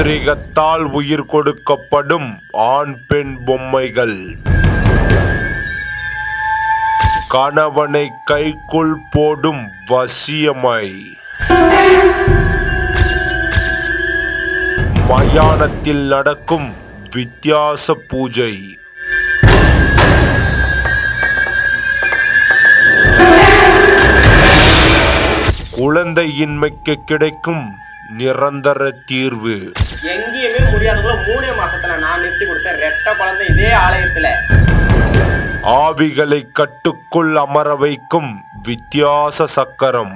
மாந்திரிகத்தால் உயிர் கொடுக்கப்படும் ஆண் பெண் பொம்மைகள். கணவனை கைக்குள் போடும் வசியமை. மயானத்தில் நடக்கும் வித்தியாச பூஜை. குழந்தையின்மைக்கு கிடைக்கும் நிரந்தர தீர்வு. எங்கேயுமே முடியாதவங்கள 3 மாசத்துல நான் நிறுத்தி கொடுத்த ரெட்ட குழந்தை இதே ஆலயத்துல. ஆவிகளை கட்டுக்குள் அமர வைக்கும் வித்தியாச சக்கரம்.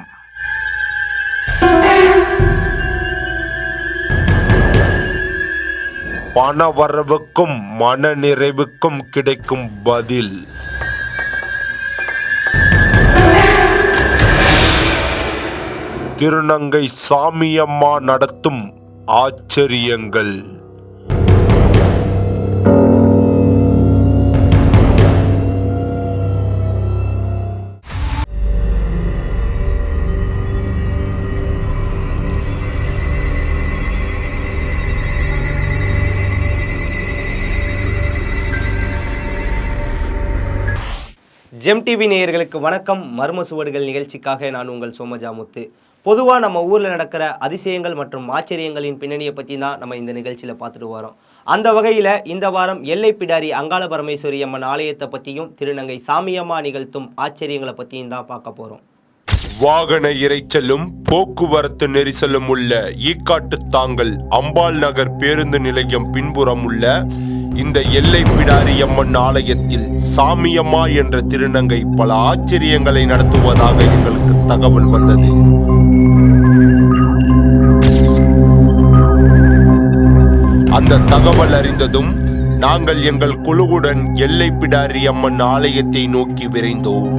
பண வரவுக்கும் மன நிறைவுக்கும் கிடைக்கும் பதில். திருநங்கை சாமியம்மா நடத்தும் ஆச்சரியங்கள். ஜெம் டிவி நேயர்களுக்கு வணக்கம். மர்ம சுவடுகள் நிகழ்ச்சிக்காக நான் உங்கள் சோமஜாமுத்து. பொதுவாக நம்ம ஊரில் நடக்கிற அதிசயங்கள் மற்றும் ஆச்சரியங்களின் பின்னணியை பற்றி தான் நம்ம இந்த நிகழ்ச்சியில் பார்த்துட்டு வரோம். அந்த வகையில் இந்த வாரம் எல்லை பிடாரி அங்காள பரமேஸ்வரி அம்மன் ஆலயத்தை பற்றியும் திருநங்கை சாமியம்மா நிகழ்த்தும் ஆச்சரியங்களை பற்றியும் தான் பார்க்க போகிறோம். வாகன இரைச்சலும் போக்குவரத்து நெரிசலும் உள்ள ஈக்காட்டு தாங்கல் அம்பாள் நகர் பேருந்து நிலையம் பின்புறம் உள்ள இந்த எல்லை பிடாரி அம்மன் ஆலயத்தில் சாமியம்மா என்ற திருநங்கை பல ஆச்சரியங்களை நடத்துவதாக எங்களுக்கு தகவல் வந்தது. அந்த தகவல் அறிந்ததும் நாங்கள் எங்கள் குழுவுடன் எல்லை பிடாரி அம்மன் ஆலயத்தை நோக்கி விரைந்தோம்.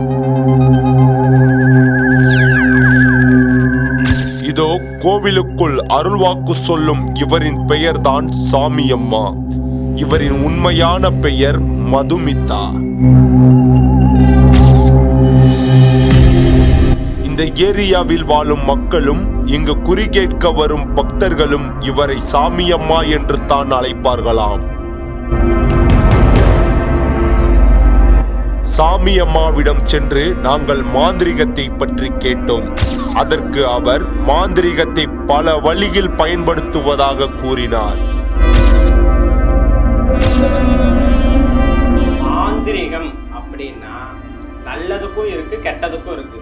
இதோ கோவிலுக்குள் அருள்வாக்கு சொல்லும் இவரின் பெயர்தான் சாமியம்மா. இவரின் உண்மையான பெயர் மதுமிதா. இந்த ஏரியாவில் வாழும் மக்களும் இங்கு குறி கேட்க வரும் பக்தர்களும் இவரை சாமியம்மா என்று தான் அழைப்பார்களாம். சாமியம்மாவிடம் சென்று நாங்கள் மாந்திரிகத்தை பற்றி கேட்டோம். அதற்கு அவர் மாந்திரிகத்தை பல வழியில் பயன்படுத்துவதாக கூறினார். மாந்திரிகம் அப்படின்னா நல்லதுக்கும் இருக்கு, கெட்டதுக்கும் இருக்கு.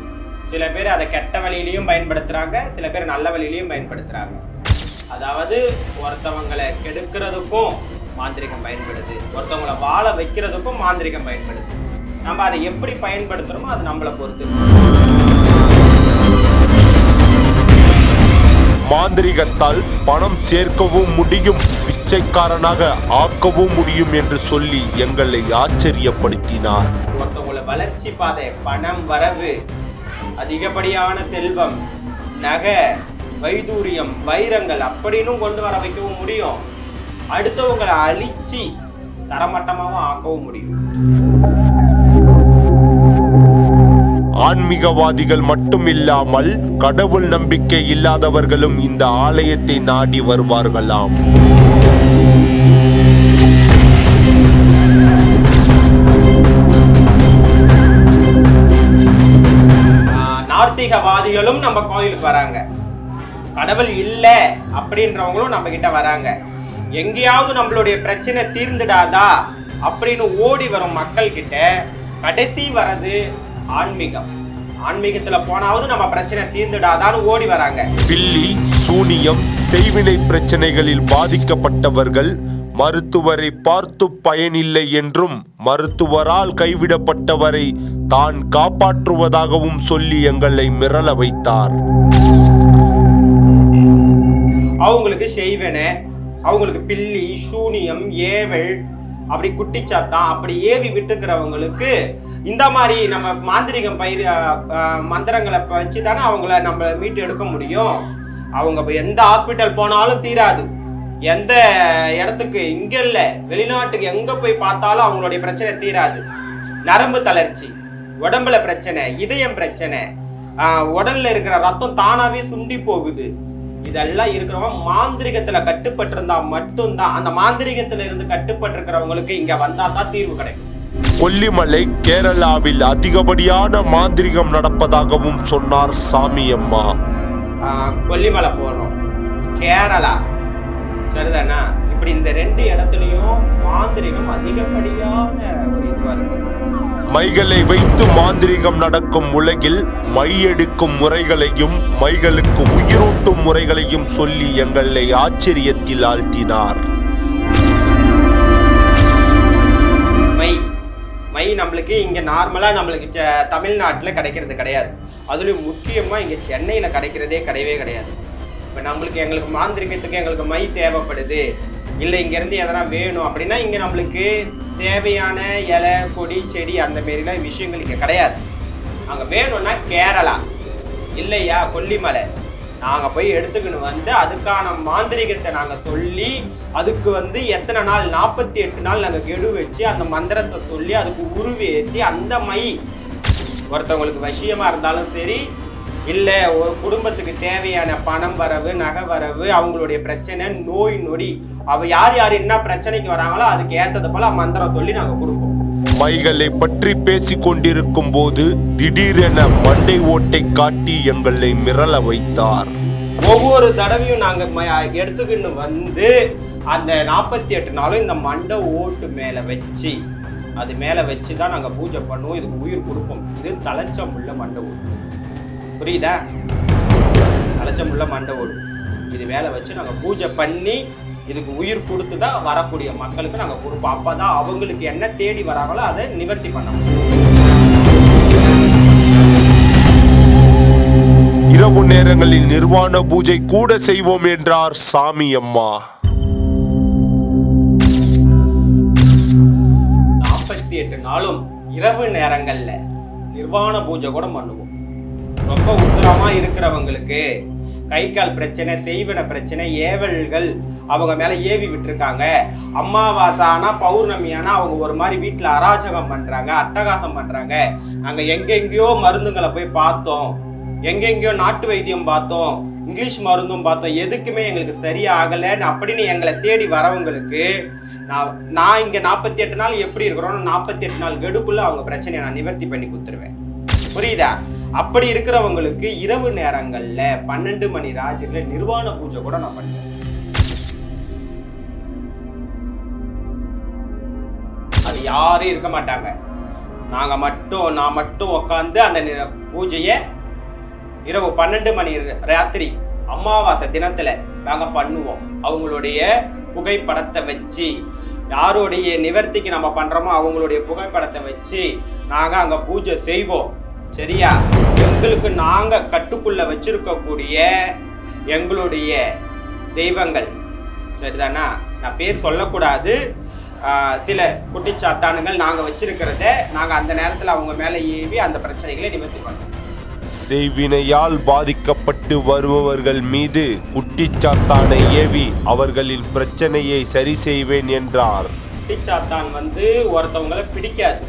சில பேர் அதை கெட்ட வழியிலையும் பயன்படுத்துறாங்க, சில பேர் நல்ல வழியிலையும் பயன்படுத்துறாங்க. அதாவது ஒருத்தவங்களை கெடுக்கிறதுக்கும் மாந்திரிகம் பயன்படுது, ஒருத்தவங்களை வாழ வைக்கிறதுக்கும் மாந்திரிகம் பயன்படுது. நம்ம அதை எப்படி பயன்படுத்துறோமோ அது நம்மளை பொறுத்து. மாந்திரிகத்தால் பணம் சேர்க்கவும் முடியும், பிச்சைக்காரனாக ஆக்கவும் முடியும் என்று சொல்லி எங்களை ஆச்சரியப்படுத்தினார். ஒருத்தவங்கள வளர்ச்சி பாதை, பணம் வரவு, அதிகப்படியான செல்வம், நகை, வைதூரியம், வைரங்கள் அப்படின்னு கொண்டு வர வைக்கவும் முடியும். அடுத்தவங்களை அழிச்சு தரமட்டமாகவும் ஆக்கவும் முடியும். ஆன்மீகவாதிகள் மட்டும் இல்லாமல் கடவுள் நம்பிக்கை இல்லாதவர்களும் இந்த ஆலயத்தை நாடி வருவார்களாம். நார்த்திகவாதிகளும் நம்ம கோயிலுக்கு வராங்க. கடவுள் இல்ல அப்படின்றவங்களும் நம்ம கிட்ட வராங்க. எங்கேயாவது நம்மளுடைய பிரச்சனை தீர்ந்துடாதா அப்படின்னு ஓடி வரும் மக்கள் கிட்ட கடைசி வரது ஆன்மீகம். ஆன்மீகத்துல போனாவது நம்ம பிரச்சனை தீர்ந்துடாதான்னு ஓடி வராங்க. பில்லி, சூனியம், செய்வினை பிரச்சனைகளில் பாதிக்கப்பட்டவர்கள் மருத்துவரை பார்த்து பயனில்லை என்றும் மருத்துவரால் கைவிடப்பட்டவரை தான் காப்பாற்றுவதாகவும் சொல்லி எங்களை மிரள வைத்தார். அவங்களுக்கு செய்வன, அவங்களுக்கு பில்லி, சூனியம், ஏவல், அப்படி குட்டிச்சாத்தான் அப்படி ஏவி விட்டுக்கிறவங்களுக்கு இந்த மாதிரி நம்ம மாந்திரிகம் மந்திரங்களை வச்சு தானே அவங்கள நம்ம மீட்டு எடுக்க முடியும். அவங்க எந்த ஹாஸ்பிட்டல் போனாலும் தீராது. எந்த இடத்துக்கு, இங்க இல்ல வெளிநாட்டுக்கு எங்க போய் பார்த்தாலும் அவங்களுடைய பிரச்சனை தீராது. நரம்பு தளர்ச்சி, உடம்புல பிரச்சனை, இதயம் பிரச்சனை, உடல்ல இருக்கிற ரத்தம் தானாவே சுண்டி போகுது, இதெல்லாம் இருக்கிறவங்க மாந்திரிகத்துல கட்டுப்பட்டு இருந்தா மட்டும்தான், அந்த மாந்திரிகத்துல இருந்து கட்டுப்பட்டு இருக்கிறவங்களுக்கு இங்க வந்தா தான் தீர்வு கிடைக்கும். கொல்லிமலை கேரளாவில் அதிகப்படியான மாந்திரிகம் நடப்பதாகவும் சொன்னார் சாமியம்மா. கொல்லிமலை போறோம், கேரளா, சரிதானா? இப்படி இந்த 2 இடத்துலயும் மாந்திரிகம் அதிகப்படியான ஒரு இதுவா இருக்கு. மைகளை வைத்து மாந்திரிகம் நடக்கும் உலகில் மை எடுக்கும் முறைகளையும் மைகளுக்கு உயிரூட்டும் முறைகளையும் சொல்லி எங்களை ஆச்சரியத்தில் ஆழ்த்தினார். மை நம்மளுக்கு இங்க நார்மலா நம்மளுக்கு தமிழ்நாட்டுல கிடைக்கிறது கிடையாது. அதுலயும் முக்கியமா இங்க சென்னையில கிடைக்கிறதே கிடையவே கிடையாது. இப்ப எங்களுக்கு மாந்திரிகத்துக்கு எங்களுக்கு மை தேவைப்படுது, இல்லை இங்க இருந்து எதனா வேணும் அப்படின்னா இங்க நம்மளுக்கு தேவையான இலை கொடி செடி அந்த மாரிலாம் விஷயங்கள் இங்க கிடையாது. அங்க வேணும்னா கேரளா இல்லையா கொல்லிமலை, நாங்க போய் எடுத்துக்கின்னு வந்து அதுக்கான மாந்திரிகத்தை நாங்க சொல்லி அதுக்கு எத்தனை நாள் 48 நாள் நாங்க கெடு வச்சு அந்த மந்திரத்தை சொல்லி அதுக்கு உருவேற்றி அந்த மை ஒருத்தவங்களுக்கு வசியமா இருந்தாலும் சரி, இல்லை ஒரு குடும்பத்துக்கு தேவையான பணம் வரவு நகை வரவு அவங்களுடைய பிரச்சனை நோய் நொடி யார் யார் என்ன பிரச்சனைக்கு வராங்களோ அதுக்கு ஏத்தது போல மந்திரம் சொல்லி நாங்க கொடுப்போம். மைகளை பற்றி பேசிக் கொண்டிருக்கும் போது திடீரென மண்டை ஓட்டை காட்டி எங்களை மிரள வைத்தார். ஒவ்வொரு தடவையும் நாங்க எடுத்துக்கின்னு வந்து அந்த 48 நாளும் இந்த மண்டை ஓட்டு மேல வச்சு அது மேல வச்சுதான் நாங்க பூஜை பண்ணுவோம், இதுக்கு உயிர் கொடுப்போம். இது தலைச்சமுள்ள மண்டை ஓடு, புரியுதா? தலைச்சமுள்ள மண்டை ஓடு இது மேல வச்சு நாங்க பூஜை பண்ணி இதுக்கு உயிர் கொடுத்துதான் வரக்கூடிய மக்களுக்கு நாங்க கொடுப்போம். அப்பதான் அவங்களுக்கு என்ன தேடி வராங்களோ அதை நிவர்த்தி பண்ண முடியும். இரவு நேரங்களில் நிர்வாண பூஜை கூட செய்வோம் என்றார் சாமியம்மா. 48 நாளும் இரவு நேரங்கள்ல நிர்வாண பூஜை கூட பண்ணுவோம். ரொம்ப உத்தரமா இருக்கிறவங்களுக்கு கை கால் பிரச்சனை, செய்வன பிரச்சனை, ஏவல்கள் அவங்க மேல ஏவி விட்டுருக்காங்க, அமாவாசை ஆனா பௌர்ணமி ஆனா அவங்க ஒரு மாதிரி வீட்டுல அராஜகம் பண்றாங்க, அட்டகாசம் பண்றாங்க, நாங்க எங்கெங்கயோ மருந்துங்களை போய் பார்த்தோம், எங்கெங்கயோ நாட்டு வைத்தியம் பார்த்தோம், இங்கிலீஷ் மருந்தும் பார்த்தோம், எதுக்குமே எங்களுக்கு சரியாகலைன்னு அப்படின்னு எங்களை தேடி வரவங்களுக்கு நான் இங்க 48 நாள் எப்படி இருக்கிறோம், 48 நாள் கெடுக்குள்ள அவங்க பிரச்சனையை நான் நிவர்த்தி பண்ணி கொடுத்துருவேன், புரியுதா? அப்படி இருக்கிறவங்களுக்கு இரவு நேரங்கள்ல 12 மணி ராத்திரில நிர்வாண பூஜை கூட நான் பண்ணுவேன். அது யாரும் இருக்க மாட்டாங்க, நான் மட்டும் உட்காந்து அந்த பூஜையை இரவு 12 மணி ராத்திரி அமாவாசை தினத்துல நாங்க பண்ணுவோம். அவங்களுடைய புகைப்படத்தை வச்சு, யாருடைய நிவர்த்திக்கு நம்ம பண்றோமோ அவங்களுடைய புகைப்படத்தை வச்சு நாங்க அங்க பூஜை செய்வோம், சரியா? எங்களுக்கு நாங்க கட்டுக்குள்ள வச்சிருக்கக்கூடிய எங்களுடைய தெய்வங்கள், சரிதானா? நான் பேர் சொல்லக்கூடாது, சில குட்டிச்சாத்தானுங்கள் நாங்க வச்சிருக்கிறத நாங்க அந்த நேரத்துல அவங்க மேல ஏவி அந்த பிரச்சனைகளை நிவர்த்தி பண்ணுவோம். செய்வினையால் பாதிக்கப்பட்டு வருபவர்கள் மீது குட்டிச்சாத்தானை ஏவி அவர்களின் பிரச்சனையை சரி செய்வேன் என்றார். குட்டிச்சாத்தான் ஒருத்தவங்களை பிடிக்காது,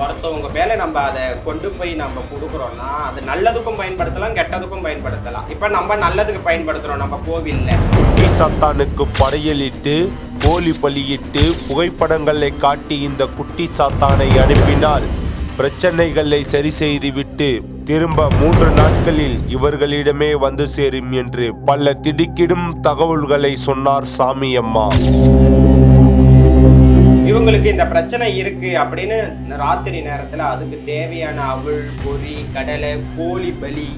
ஒருத்தவங்க மேல நம்ம அதை கொண்டு போய் நம்ம கொடுக்குறோம்னா அது நல்லதுக்கும் பயன்படுத்தலாம், கெட்டதுக்கும் பயன்படுத்தலாம். இப்ப நம்ம நல்லதுக்கு பயன்படுத்துறோம். நம்ம கோவில்ல குட்டிச்சாத்தானுக்கு படையலிட்டு கோழி பலியிட்டு புகைப்படங்களை காட்டி இந்த குட்டிச்சாத்தானை அனுப்பினால் பிரச்சனைகளை சரி செய்துவிட்டு திரும்ப 3 நாட்களில் இவர்களிடமே வந்து சேரும் என்று பல திடுக்கிடும் தகவல்களை சொன்னார் சாமியம்மா. இவங்களுக்கு இந்த பிரச்சனை இருக்கு அப்படின்னு ராத்திரி நேரத்துல அதுக்கு தேவையான அவள், பொறி, கடலை, கோழி பலி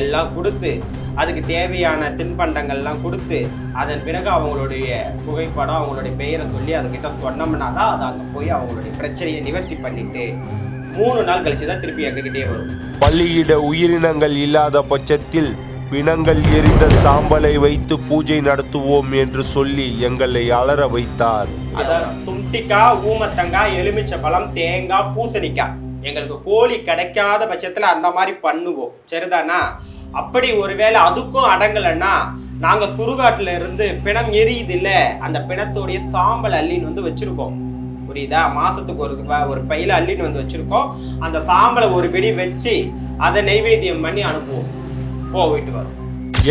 எல்லாம் கொடுத்து அதுக்கு தேவையான தின்பண்டங்கள்லாம் கொடுத்து அதன் பிறகு அவங்களுடைய புகைப்படம் அவங்களுடைய பெயரை சொல்லி அதுகிட்ட சொன்னோம்னா தான் அது அங்கே போய் அவங்களுடைய பிரச்சனையை நிவர்த்தி பண்ணிட்டு 3 நாள் கழிச்சு தான் திருப்பி எங்ககிட்டே வரும். பலியிட உயிரினங்கள் இல்லாத பட்சத்தில் பிணங்கள் எரிந்த சாம்பலை வைத்து பூஜை நடத்துவோம் என்று சொல்லி எங்களை அலற வைத்தார். அதான் தும்டிக்காய், ஊமத்தங்காய், எலுமிச்சை பழம், தேங்காய், பூசணிக்காய், எங்களுக்கு கோழி கிடைக்காத பட்சத்துல அந்த மாதிரி பண்ணுவோம், சரிதானா? அப்படி ஒருவேளை அதுக்கும் அடங்கலைன்னா நாங்க சுடுகாட்டுல இருந்து பிணம் எரியுது இல்ல, அந்த பிணத்தோடைய சாம்பல் அள்ளின்னு வச்சிருக்கோம், புரியுதா? மாசத்துக்கு ஒரு பையில அள்ளின்னு வச்சிருக்கோம். அந்த சாம்பலை ஒரு பிடி வச்சு அதை நைவேத்தியம் பண்ணி அனுப்புவோம், போயிட்டு வரும்.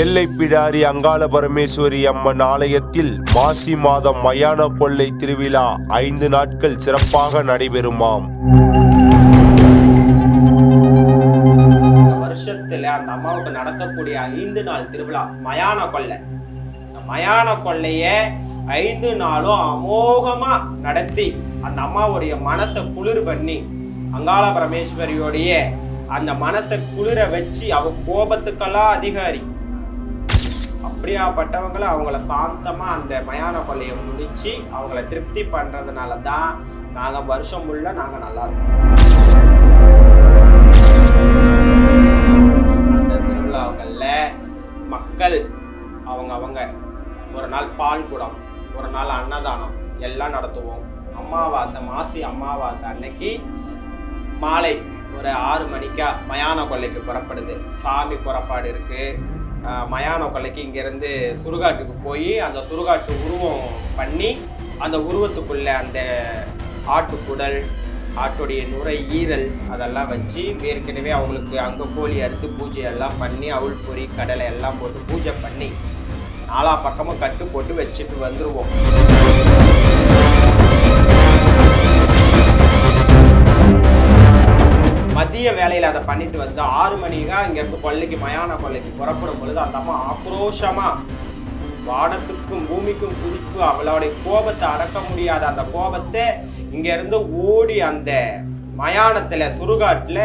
எல்லை பிடாரி அங்காள பரமேஸ்வரி அம்மன் ஆலயத்தில் மாசி மாதம் மயான கொள்ளை திருவிழா 5 நாட்கள் சிறப்பாக நடைபெறுமாம். வருஷத்துல அந்த அம்மாவுக்கு நடத்தக்கூடிய 5 நாள் திருவிழா மயான கொள்ளை. மயான கொள்ளைய 5 நாளும் அமோகமா நடத்தி அந்த அம்மாவுடைய மனசை குளிர் பண்ணி, அங்காள பரமேஸ்வரியோடைய அந்த மனசை குளிர வச்சு, அவங்க கோபத்துக்கெல்லாம் அதிகாரி, அப்படியாப்பட்டவங்களை அவங்கள சாந்தமா அந்த மயான கொள்ளையை முடிச்சு அவங்கள திருப்தி பண்றதுனால தான் நாங்க வருஷம் முள்ள நாங்க நல்லா இருக்கோம். அந்த திருவிழாக்கள்ல மக்கள் அவங்க ஒரு நாள் பால் குடம், ஒரு நாள் அன்னதானம் எல்லாம் நடத்துவோம். அமாவாசை, மாசி அமாவாசை அன்னைக்கு மாலை ஒரு 6 மணிக்கா மயான கொள்ளைக்கு புறப்படுது. சாமி புறப்பாடு இருக்கு. மயான கொள்ளைக்கு இங்கேருந்து சுடுகாட்டுக்கு போய் அந்த சுடுகாட்டு உருவம் பண்ணி, அந்த உருவத்துக்குள்ள அந்த ஆட்டுக்குடல், ஆட்டுடைய நுரை, ஈரல் அதெல்லாம் வச்சு ஏற்கனவே அவங்களுக்கு அங்கே கோழி அறுத்து பூஜை எல்லாம் பண்ணி, அவுள் பொறி கடலை எல்லாம் போட்டு பூஜை பண்ணி 4 பக்கமும் கட்டு போட்டு வச்சுட்டு வந்துருவோம். மதிய வேலையில் அதை பண்ணிட்டு வந்து 6 மணிக்கா இங்கேருந்து கொள்ளைக்கு மயான கொள்ளைக்கு புறப்படும் பொழுது அந்த அம்மா ஆக்ரோஷமா வானத்துக்கும் பூமிக்கும் குதிப்பு, அவளுடைய கோபத்தை அடக்க முடியாத அந்த கோபத்தை இங்கேருந்து ஓடி அந்த மயானத்துல சுடுகாட்டுல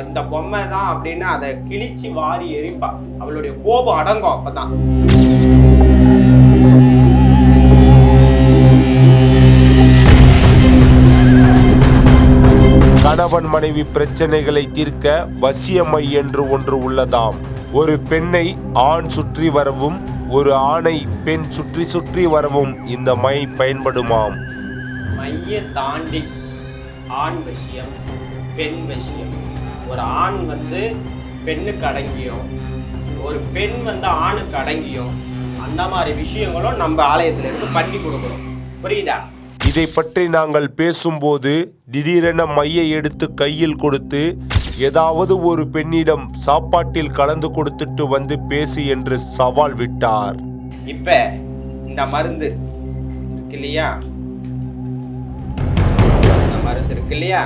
இந்த பொம்மை தான் அப்படின்னு அதை கிழிச்சு வாரி எரிப்பா. அவளுடைய கோபம் அடங்கும். அப்பதான் கணவன் மனைவி பிரச்சனைகளை தீர்க்க வசியமை என்று ஒன்று உள்ளதாம். ஒரு பெண்ணை ஆண் சுற்றி வரவும், ஒரு ஆணை பெண் சுற்றி சுற்றி வரவும் இந்த மை பயன்படுமாம். மைய தாண்டி ஆண் விஷயம், பெண் விஷயம். ஒரு ஆண் பெண்ணுக்கு அடங்கியும், ஒரு பெண் ஆணுக்கு அடங்கியும், அந்த மாதிரி விஷயங்களும் நம்ம ஆலயத்துல இருந்து பண்ணி கொடுக்குறோம். புரியுதா? இதை பற்றி நாங்கள் பேசும்போது திடீரென மையை எடுத்து கையில் கொடுத்து ஏதாவது ஒரு பெண்ணிடம் சாப்பாட்டில் கலந்து கொடுத்துட்டு வந்து பேசி என்று சவால் விட்டார். இப்ப இந்த மருந்து இருக்கு இல்லையா, இந்த மருந்து இருக்கு இல்லையா,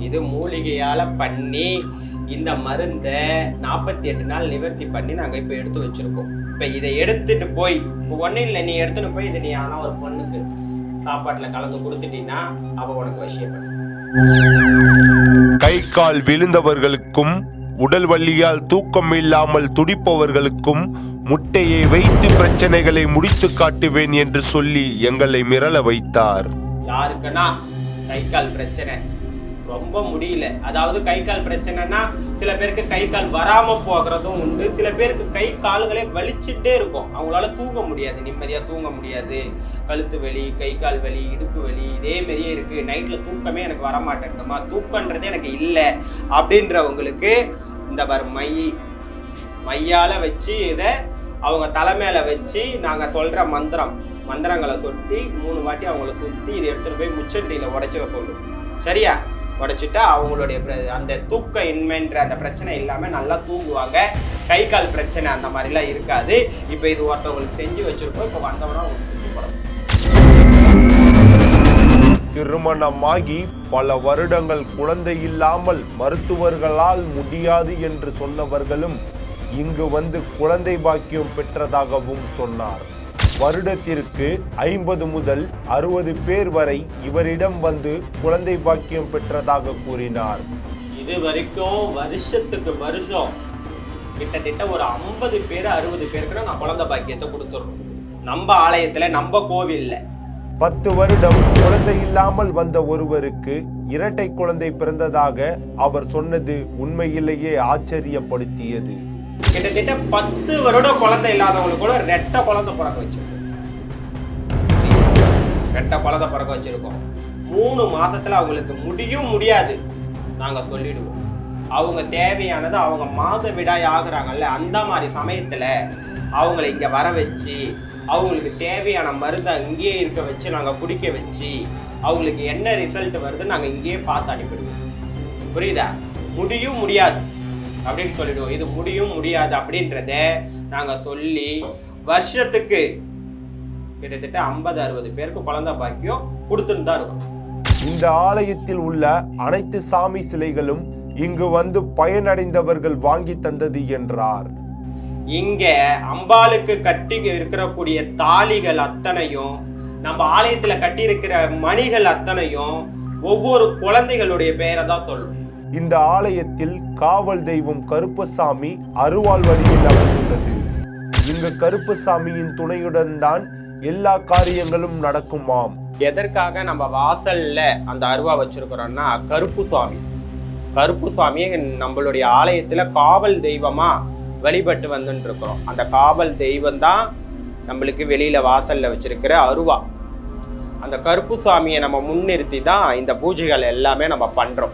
இது மூலிகையால பண்ணி இந்த மருந்தை 48 நாள் நிவர்த்தி பண்ணி நாங்க இப்ப எடுத்து வச்சிருக்கோம். இப்ப இதை எடுத்துட்டு போய், இப்போ ஒன்னும் இல்லை, நீ எடுத்துட்டு போய் இதை நீ ஆனா ஒரு பொண்ணுக்கு சாப்பாட்டுல கலந்து கொடுத்துட்டீங்கன்னா அவ உனக்கு வசியம். கை கால் விழுந்தவர்களுக்கும், உடல் வலியால் தூக்கம் இல்லாமல் துடிப்பவர்களுக்கும் முட்டையை வைத்து பிரச்சனைகளை முடித்து காட்டுவேன் என்று சொல்லி எங்களை மிரள வைத்தார். யாருக்குன்னா கை கால் பிரச்சனை ரொம்ப முடியல, அதாவது கை கால் பிரச்சனைனா சில பேருக்கு கை கால் வராம போகிறதும் உண்டு. சில பேருக்கு கை கால்களே வலிச்சுட்டே இருக்கும், அவங்களால தூங்க முடியாது, நிம்மதியா தூங்க முடியாது. கழுத்து வலி, கை கால் வலி, இடுப்பு வலி இதே மாதிரியே இருக்கு. நைட்ல தூக்கமே எனக்கு வரமாட்டேங்குமா, தூக்கன்றதே எனக்கு இல்லை அப்படின்றவங்களுக்கு இந்த மையால வச்சு இதை அவங்க தலைமையில வச்சு நாங்க சொல்ற மந்திரங்களை சொட்டி 3 வாட்டி அவங்கள சுத்தி இதை எடுத்துட்டு போய் முச்சட்டியில உடைச்சிட சொல்லுவோம். சரியா? உடைச்சிட்டா அவங்களுடைய அந்த தூக்க இன்மைன்ற அந்த பிரச்சனை இல்லாம நல்லா தூங்குவாங்க. கை கால் பிரச்சனை அந்த மாதிரிலாம் இருக்காது. இப்போ இது ஒருத்தவங்களுக்கு செஞ்சு வச்சிருக்கோம். இப்போ வந்தவனா அவங்களுக்கு செஞ்சு போடணும். திருமணமாகி பல வருடங்கள் குழந்தை இல்லாமல் மருத்துவர்களால் முடியாது என்று சொன்னவர்களும் இங்கு வந்து குழந்தை பாக்கியம் பெற்றதாகவும் சொன்னார். வருடத்திற்கு 50 முதல் 60 பேர் வரை இவரிடம் வந்து குழந்தை பாக்கியம் பெற்றதாக கூறினார். இது வரைக்கும் வருஷத்துக்கு வருஷம் கிட்டத்தட்ட ஒரு 50 பேர் 60 பேருக்கு நான் குழந்தை பாக்கியத்தை கொடுத்துறோம். நம்ம ஆலயத்துல, நம்ம கோவில்ல 10 வருடம் குழந்தை இல்லாமல் வந்த ஒருவருக்கு இரட்டை குழந்தை பிறந்ததாக அவர் சொன்னது உண்மையிலேயே ஆச்சரியப்படுத்தியது. கிட்டத்தட்ட 10 வருடம் குழந்தை இல்லாதவங்களுக்கு கூட ரெட்டை குழந்தை பிறக்க வச்சிருக்கோம். 3 மாசத்துல அவங்களுக்கு முடியாது நாங்க சொல்லிடுவோம். அவங்க தேவையானது அவங்க மாதவிடாய் ஆகுறாங்கல்ல, அந்த மாதிரி சமயத்துல அவங்களை இங்க வர வச்சு அவங்களுக்கு தேவையான மருந்தை இங்கேயே இருக்க வச்சு நாங்க குடிக்க வச்சு அவங்களுக்கு என்ன ரிசல்ட் வருது நாங்க இங்கேயே பார்த்து அனுப்பிடுவோம். புரியுதா? முடியாது அப்படின்னு சொல்லிடுவோம். இது முடியாது அப்படின்றத நாங்க சொல்லி வருஷத்துக்கு கிட்டத்தட்ட 50-60 பேருக்கு குழந்தை பாக்கியம் கொடுத்துட்டு தான் இருக்கோம். இந்த ஆலயத்தில் உள்ள அனைத்து சாமி சிலைகளும் இங்கு வந்து பயனடைந்தவர்கள் வாங்கி தந்தது என்றார். இங்க அம்பாளுக்கு கட்டி இருக்கக்கூடிய தாலிகள் அத்தனையும், நம்ம ஆலயத்துல கட்டி இருக்கிற மணிகள் அத்தனையும் ஒவ்வொரு குழந்தைகளுடைய பெயரை தான் சொல்லும். இந்த ஆலயத்தில் காவல் தெய்வம் கருப்பசாமி அருவாள் வடிவில் அமைந்துள்ளது. இங்கு கருப்பசாமியின் துணையுடன் தான் எல்லா காரியங்களும் நடக்குமாம். எதற்காக நம்ம வாசல்ல அந்த அருவா வச்சிருக்கிறோம்னா, கருப்பு சுவாமியை நம்மளுடைய ஆலயத்துல காவல் தெய்வமா வழிபட்டு வந்துட்டு இருக்கிறோம். அந்த காவல் தெய்வம் தான் நம்மளுக்கு வெளியில வாசல்ல வச்சிருக்கிற அருவா. அந்த கருப்பு சுவாமியை நம்ம முன்னிறுத்தி தான் இந்த பூஜைகள் எல்லாமே நம்ம பண்றோம்.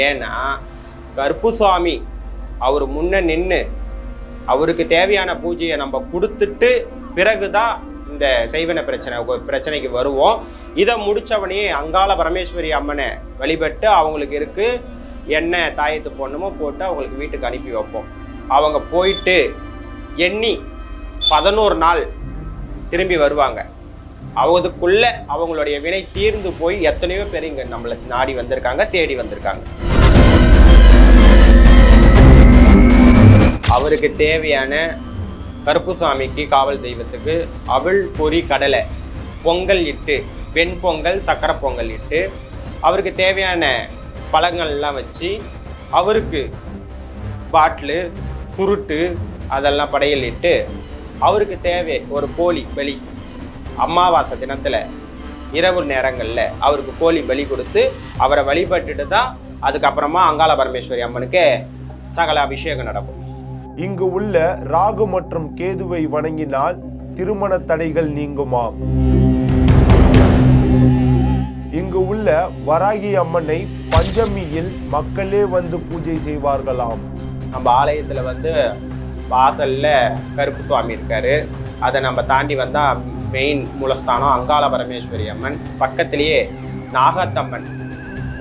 ஏன்னா கருப்பு சுவாமி அவர் முன்ன நின்று அவருக்கு தேவையான பூஜையை நம்ம கொடுத்துட்டு பிறகுதான் இந்த செய்வன பிரச்சனைக்கு வருவோம். இதை முடிச்சவனே அங்காள பரமேஸ்வரி அம்மனை வழிபட்டு அவங்களுக்கு இருக்கு எண்ணெய் தாயத்து பொண்ணுமோ போட்டு அவங்களுக்கு வீட்டுக்கு அனுப்பி வைப்போம். அவங்க போயிட்டு எண்ணி 11 நாள் திரும்பி வருவாங்க. அதுக்குள்ள அவங்களுடைய வினை தீர்ந்து போய் எத்தனையோ பேர் இங்க நம்மளை நாடி வந்திருக்காங்க, தேடி வந்திருக்காங்க. அவருக்கு தேவையான கருப்புசாமிக்கு காவல் தெய்வத்துக்கு அவள் பொறி கடலை பொங்கல் இட்டு, வெண் பொங்கல் சக்கரை பொங்கல் இட்டு, அவருக்கு தேவையான பழங்கள்லாம் வச்சு, அவருக்கு பாட்டிலு சுருட்டு அதெல்லாம் படையல் இட்டு, அவருக்கு தேவை ஒரு கோழி பலி அமாவாசை தினத்தில் இரவு நேரங்களில் அவருக்கு கோழி பலி கொடுத்து அவரை வழிபட்டுட்டு தான் அதுக்கப்புறமா அங்காள பரமேஸ்வரி அம்மனுக்கு சகல அபிஷேகம் நடக்கும். இங்கு உள்ள ராகு மற்றும் கேதுவை வணங்கினால் திருமண தடைகள் நீங்குமாம். இங்கு உள்ள வராகி அம்மனை பஞ்சமியில் மக்களே வந்து பூஜை செய்வார்களாம். நம்ம ஆலயத்துல வாசல்ல கருப்பு சுவாமி இருக்காரு. அதை நம்ம தாண்டி வந்தா மெயின் மூலஸ்தானம் அங்காள பரமேஸ்வரி அம்மன், பக்கத்திலேயே நாகத்தம்மன்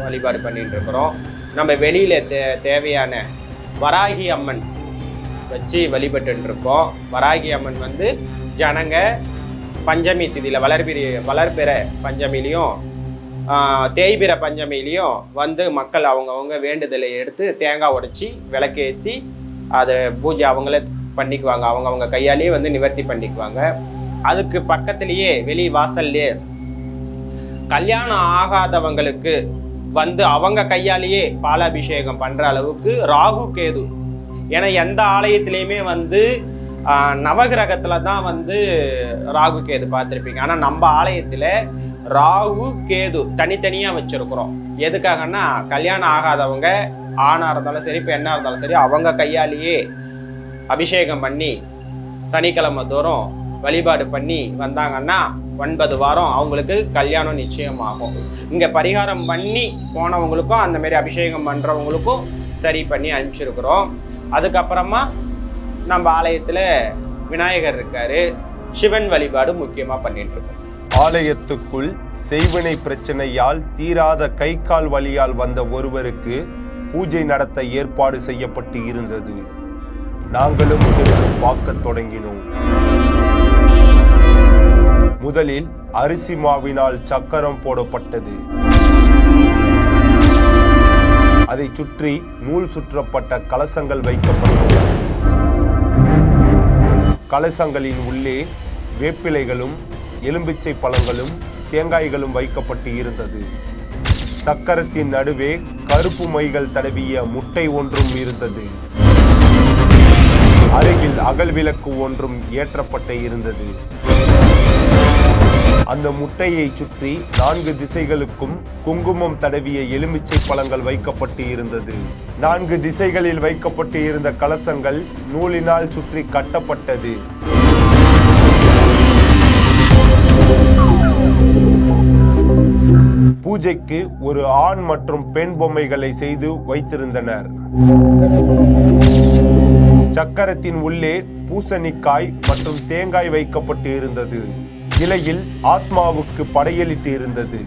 வழிபாடு பண்ணிட்டு இருக்கிறோம். நம்ம வெளியில தேவையான வராகி அம்மன் வச்சு வழிபட்டு இருக்கோம். வராகி அம்மன் ஜனங்க பஞ்சமி திதியில வளர்பிற பஞ்சமிலையும் தேய்பிற பஞ்சமிலையும் மக்கள் அவங்கவுங்க வேண்டுதலை எடுத்து தேங்காய் உடைச்சி விளக்கேற்றி அதை பூஜை அவங்களே பண்ணிக்குவாங்க. அவங்கவுங்க கையாலேயே நிவர்த்தி பண்ணிக்குவாங்க. அதுக்கு பக்கத்திலேயே வெளி வாசல்லே கல்யாணம் ஆகாதவங்களுக்கு அவங்க கையாலேயே பாலாபிஷேகம் பண்ற அளவுக்கு ராகு கேது. ஏன்னா எந்த ஆலயத்திலையுமே நவகிரகத்துல தான் ராகு கேது பார்த்துருப்பீங்க. ஆனா நம்ம ஆலயத்துல ராகு கேது தனித்தனியா வச்சிருக்கிறோம். எதுக்காகன்னா கல்யாணம் ஆகாதவங்க ஆணா இருந்தாலும் சரி பெண்ணா இருந்தாலும் சரி அவங்க கையாலேயே அபிஷேகம் பண்ணி சனிக்கிழமை தோறும் வழிபாடு பண்ணி வந்தாங்கன்னா 9 வாரம் அவங்களுக்கு கல்யாணம் நிச்சயமாகும். இங்க பரிகாரம் பண்ணி போனவங்களுக்கும் அந்த மாதிரி அபிஷேகம் பண்றவங்களுக்கும் சரி பண்ணி அனுப்பிச்சிருக்கிறோம். அதுக்கப்புறமா நம்ம ஆலயத்துல விநாயகர் இருக்காரு, சிவன் வழிபாடு முக்கியமா பண்ணிட்டு இருக்கோம். ஆலயத்துக்குள் செய்வினை பிரச்சனையால் தீராத கை கால் வலியால் வந்த ஒருவருக்கு பூஜை நடத்த ஏற்பாடு செய்யப்பட்டு இருந்தது. நாங்களும் சென்று பார்க்க தொடங்கினோம். முதலில் அரிசி மாவினால் சக்கரம் போடப்பட்டது. அதை சுற்றி நூல் சுற்றப்பட்ட கலசங்கள் வைக்கப்பட்டது. கலசங்களின் உள்ளே வேப்பிலைகளும் எலும்பிச்சை பழங்களும் தேங்காய்களும் வைக்கப்பட்டு இருந்தது. சக்கரத்தின் நடுவே கருப்பு மைகள் தடவிய முட்டை ஒன்றும் இருந்தது. அருகில் அகல் விளக்கு ஒன்றும் ஏற்றப்பட்டு இருந்தது. அந்த முட்டையை சுற்றி 4 திசைகளுக்கும் குங்குமம் தடவிய எலுமிச்சை பழங்கள் வைக்கப்பட்டு இருந்தது. 4 திசைகளில் வைக்கப்பட்டு இருந்த கலசங்கள் நூலினால் சுற்றி கட்டப்பட்டது. பூஜைக்கு ஒரு ஆண் மற்றும் பெண் பொம்மைகளை செய்து வைத்திருந்தனர். சக்கரத்தின் உள்ளே பூசணிக்காய் மற்றும் தேங்காய் வைக்கப்பட்டு இருந்தது. இலையில் ஆத்மாவுக்கு படையலிட்டு இருந்தது.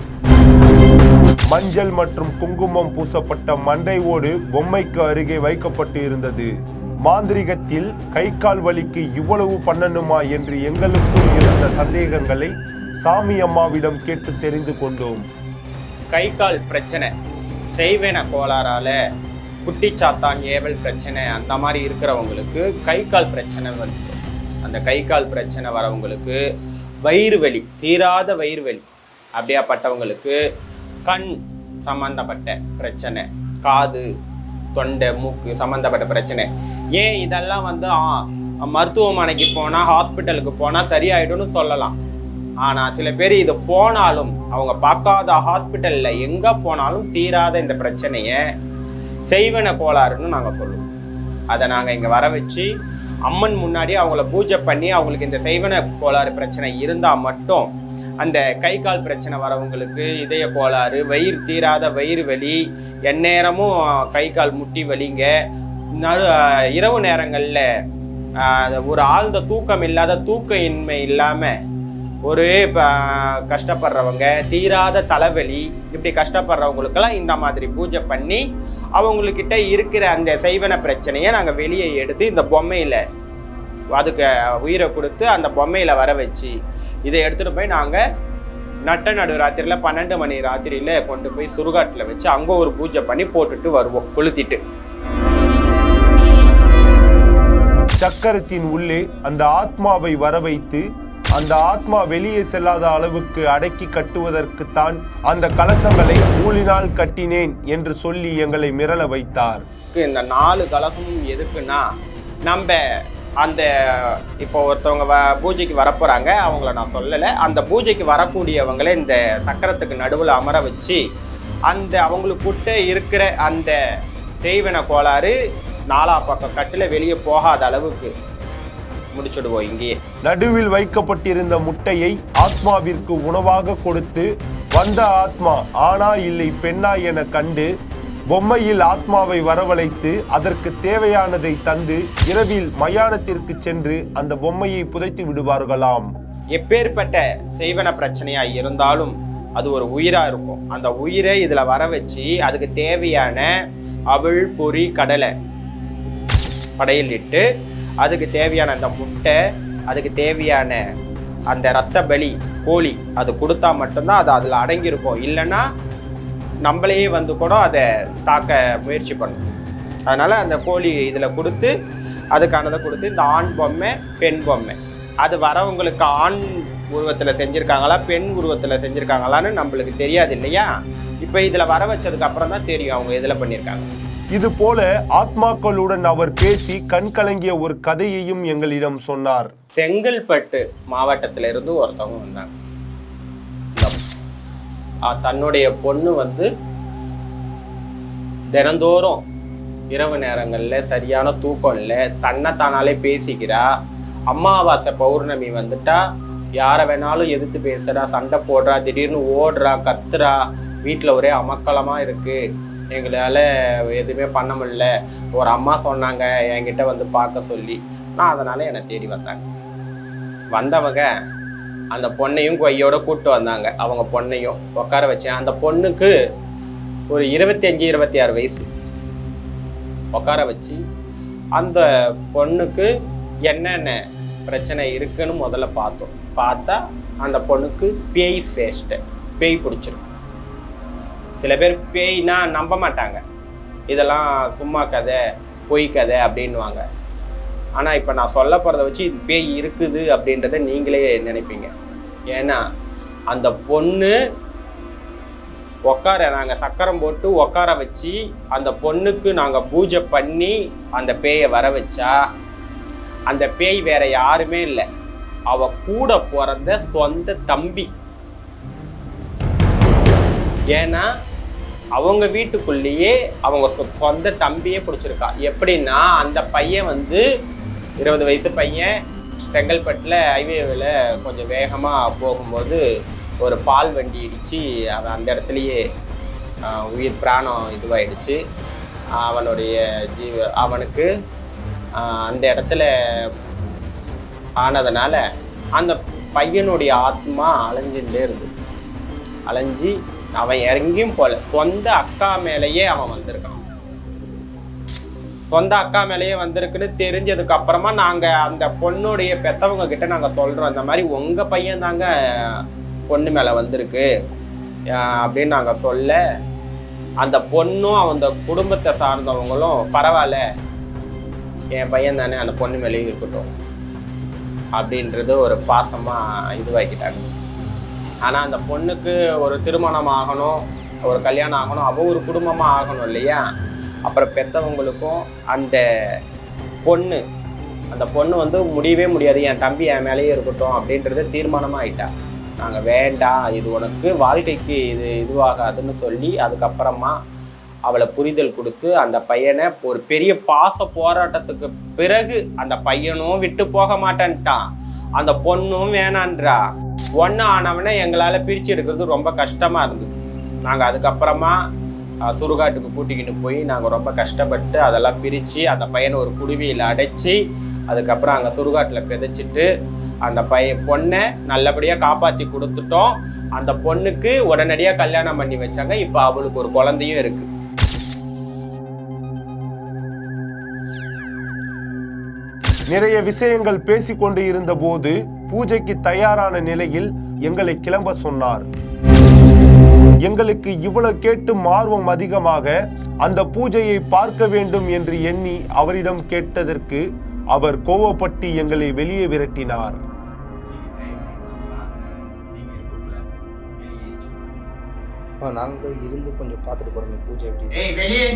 மஞ்சள் மற்றும் குங்குமம் பூசப்பட்ட மண்டை ஓடு பொம்மைக்கு அருகே வைக்கப்பட்டு இருந்தது. மாந்திரிகத்தில் கை கால் வலிக்கு இவ்வளவு பண்ணணுமா என்று எங்களுக்குள் இருந்த சந்தேகங்களை சாமி அம்மாவிடம் கேட்டு தெரிந்து கொண்டோம். கை கால் பிரச்சனை, செய்வன கோளாறால குட்டிச்சாத்தான் ஏவல் பிரச்சனை அந்த மாதிரி இருக்கிறவங்களுக்கு கை கால் பிரச்சனை வருது. அந்த கை கால் பிரச்சனை வரவங்களுக்கு வயிறு வலி, தீராத வயிறு வலி, அப்படியாப்பட்டவங்களுக்கு கண் சம்பந்தப்பட்ட பிரச்சனை, காது தொண்டை மூக்கு சம்பந்தப்பட்ட பிரச்சனை. ஏன் இதெல்லாம் வந்து மருத்துவமனைக்கு போனால் ஹாஸ்பிட்டலுக்கு போனால் சரியாயிடும்னு சொல்லலாம். ஆனால் சில பேர் இது போனாலும் அவங்க பார்க்காத ஹாஸ்பிட்டலில் எங்கே போனாலும் தீராத இந்த பிரச்சனையை செய்வன கோளாறுன்னு நாங்கள் சொல்லுவோம். அதை நாங்கள் இங்கே வர வச்சு அம்மன் முன்னாடி அவங்கள பூஜை பண்ணி அவங்களுக்கு இந்த செய்வன கோளாறு பிரச்சனை இருந்தால் மட்டும் அந்த கை கால் பிரச்சனை வரவங்களுக்கு இதய கோளாறு, வயிறு தீராத வயிறு வலி, எந்நேரமும் கை கால் முட்டி வலிங்க, இரவு நேரங்களில் ஒரு ஆழ்ந்த தூக்கம் இல்லாத தூக்க இன்மை இல்லாமல் ஒரு கஷ்டப்படுறவங்க, தீராத தலைவலி, இப்படி கஷ்டப்படுறவங்களுக்கெல்லாம் இந்த மாதிரி பூஜை பண்ணி அவங்கக்கிட்ட இருக்கிற அந்த செய்வன பிரச்சனையை நாங்கள் வெளியே எடுத்து இந்த பொம்மையில் அதுக்கு உயிரை கொடுத்து அந்த பொம்மையில் வர வச்சு இதை எடுத்துகிட்டு போய் நாங்கள் நட்ட நடு ராத்திரியில் 12 மணி ராத்திரியில் கொண்டு போய் சுடுகாட்டில் வச்சு அங்கே ஒரு பூஜை பண்ணி போட்டுட்டு வருவோம், கொளுத்திட்டு. சக்கரத்தின் உள்ளே அந்த ஆத்மாவை வர வைத்து அந்த ஆத்மா வெளியே செல்லாத அளவுக்கு அடக்கி கட்டுவதற்குத்தான் அந்த கலசங்களை நூலினால் கட்டினேன் என்று சொல்லி எங்களை மிரள வைத்தார். இந்த 4 கலசமும் எதுக்குன்னா, நம்ம அந்த இப்போ ஒருத்தவங்க பூஜைக்கு வரப்போறாங்க, அவங்கள நான் சொல்லலை, அந்த பூஜைக்கு வரக்கூடியவங்களை இந்த சக்கரத்துக்கு நடுவில் அமர வச்சு அந்த அவங்களுக்கிட்ட இருக்கிற அந்த செய்வன கோளாறு 4 பக்கம் கட்டில வெளியே போகாத அளவுக்கு முடிச்சுடுவோம். இங்கேயே நடுவில் வைக்கப்பட்டிருந்த முட்டையை ஆத்மாவிற்கு உணவாக கொடுத்து வந்த ஆத்மா ஆனா இல்லை பெண்ணா என கண்டு பொம்மையில் ஆத்மாவை வரவழைத்து அதற்கு தேவையானதை தந்து இரவில் மயானத்திற்கு சென்று அந்த பொம்மையை புதைத்து விடுவார்களாம். எப்பேற்பட்ட செய்வன பிரச்சனையா இருந்தாலும் அது ஒரு உயிரா இருக்கும். அந்த உயிரை இதுல வர வச்சு அதுக்கு தேவையான அவள் பொறி கடலை படையில் இட்டு அதுக்கு தேவையான அந்த முட்டை, அதுக்கு தேவையான அந்த இரத்த பலி கோழி அது கொடுத்தா மட்டும்தான் அது அதில் அடங்கியிருக்கும். இல்லைன்னா நம்மளையே வந்து கூட அதை தாக்க முயற்சி பண்ணும். அதனால அந்த கோழி இதில் கொடுத்து அதுக்கானதை கொடுத்து இந்த ஆண் பொம்மை பெண் பொம்மை அது வரவங்களுக்கு ஆண் உருவத்தில் செஞ்சுருக்காங்களா பெண் உருவத்தில் செஞ்சுருக்காங்களான்னு நம்மளுக்கு தெரியாது இல்லையா. இப்போ இதில் வர வச்சதுக்கு அப்புறம் தான் தெரியும் அவங்க இதில் பண்ணியிருக்காங்க. இது போல ஆத்மாக்களுடன் அவர் பேசி கண் கலங்கிய ஒரு கதையையும் எங்களிடம் சொன்னார். செங்கல்பட்டு மாவட்டத்திலிருந்து ஒருத்தவங்க வந்தாங்க. தன்னுடைய பொண்ணு வந்து தினந்தோறும் இரவு நேரங்களில் சரியான தூக்கம் இல்லை, தன்னைத்தானாலே பேசிக்கிறா. அமாவாசை பௌர்ணமி வந்துட்டா யாரை வேணாலும் எதிர்த்து பேசுறா, சண்டை போடுறா, திடீர்னு ஓடுறா, கத்துறா, வீட்டில் ஒரே அமக்கலமாக இருக்கு, எங்களால் எதுவுமே பண்ண முடியல. ஒரு அம்மா சொன்னாங்க என்கிட்ட வந்து பார்க்க சொல்லி, நான் அதனால என்னை தேடி வந்தாங்க. வந்தவங்க அந்த பொண்ணையும் கையோட கூப்பிட்டு வந்தாங்க. அவங்க பொண்ணையும் உட்கார வச்சேன். அந்த பொண்ணுக்கு ஒரு 25-26 வயசு. உட்கார வச்சு அந்த பொண்ணுக்கு என்னென்ன பிரச்சனை இருக்குன்னு முதல்ல பார்த்தோம். பார்த்தா அந்த பொண்ணுக்கு பேய் சேஷ்டை, பேய் பிடிச்சிருக்கு. சில பேர் பேய்னா நம்ப மாட்டாங்க, இதெல்லாம் சும்மா கதை பொய் கதை அப்படின்வாங்க. ஆனால் இப்போ நான் சொல்ல போகிறத வச்சு பேய் இருக்குது அப்படின்றத நீங்களே நினைப்பீங்க. ஏன்னா அந்த பொண்ணு நாங்கள் சக்கரம் போட்டு உட்கார வச்சு அந்த பொண்ணுக்கு நாங்கள் பூஜை பண்ணி அந்த பேயை வர வச்சா அந்த பேய் வேற யாருமே இல்லை, அவ கூட பிறந்த சொந்த தம்பி. ஏன்னா அவங்க வீட்டுக்குள்ளேயே அவங்க சொந்த தம்பியே பிடிச்சிருக்கா. எப்படின்னா அந்த பையன் வந்து 20 வயசு பையன் செங்கல்பட்டில் ஹைவேவில் கொஞ்சம் வேகமாக போகும்போது ஒரு பால் வண்டி இடித்து அவன் அந்த இடத்துலையே உயிர் பிராணம் இதுவாயிடுச்சு. அவனுக்கு அந்த இடத்துல ஆனதுனால அந்த பையனுடைய ஆத்மா அலைஞ்சுட்டே இருந்தது. அலைஞ்சி அவன் எங்கேயும் போல, சொந்த அக்கா மேலேயே அவன் வந்திருக்கான். சொந்த அக்கா மேலேயே வந்திருக்குன்னு தெரிஞ்சதுக்கு அப்புறமா நாங்க அந்த பொண்ணுடைய பெத்தவங்க கிட்ட நாங்க சொல்றோம், இந்த மாதிரி உங்க பையன் தாங்க பொண்ணு மேல வந்திருக்கு அப்படின்னு நாங்க சொல்ல, அந்த பொண்ணும் அந்த குடும்பத்தை சார்ந்தவங்களும் பரவாயில்ல என் பையன் தானே அந்த பொண்ணு மேலேயும் இருக்கட்டும் அப்படின்றது ஒரு பாசமா இதுவாக்கிட்டாங்க. ஆனா அந்த பொண்ணுக்கு ஒரு திருமணம் ஆகணும், ஒரு கல்யாணம் ஆகணும், அவ ஒரு குடும்பமா ஆகணும் இல்லையா. அப்புறம் பெற்றவங்களுக்கும் அந்த பொண்ணு வந்து முடியவே முடியாது, என் தம்பி என் மேலேயே இருக்கட்டும் அப்படின்றது தீர்மானமா ஆயிட்டா. நாங்க வேண்டாம், இது உனக்கு வாழ்க்கைக்கு இதுவாகாதுன்னு சொல்லி அதுக்கப்புறமா அவளை புரிதல் கொடுத்து அந்த பையனை ஒரு பெரிய பாச போராட்டத்துக்கு பிறகு அந்த பையனும் விட்டு போக மாட்டேன்ட்டான், அந்த பொண்ணும் வேணான்றா. ஒன்று ஆனவனை எங்களால் பிரித்து எடுக்கிறது ரொம்ப கஷ்டமா இருந்தது. நாங்கள் அதுக்கப்புறமா சுடுகாட்டுக்கு கூட்டிக்கிட்டு போய் நாங்கள் ரொம்ப கஷ்டப்பட்டு அதெல்லாம் பிரித்து அந்த பையனை ஒரு குடுவியில் அடைச்சி அதுக்கப்புறம் அங்கே சுடுகாட்டில் பிதைச்சிட்டு அந்த பொண்ணை நல்லபடியாக காப்பாற்றி கொடுத்துட்டோம். அந்த பொண்ணுக்கு உடனடியாக கல்யாணம் பண்ணி வச்சாங்க. இப்போ அவளுக்கு ஒரு குழந்தையும் இருக்கு. நிறைய விஷயங்கள் பேசிக்கொண்டு இருந்த போது பூஜைக்கு தயாரான நிலையில் எங்களை கிளம்ப சொன்னார். எங்களுக்கு இவ்வளவு கேட்டும் ஆர்வம் அதிகமாக அந்த பூஜையை பார்க்க வேண்டும் என்று எண்ணி அவரிடம் கேட்டதற்கு அவர் கோவப்பட்டு எங்களை வெளியே விரட்டினார். நாங்கள் இருந்து கொஞ்சம் பார்த்துட்டு போறோம் பூஜை எப்படி. வெளியே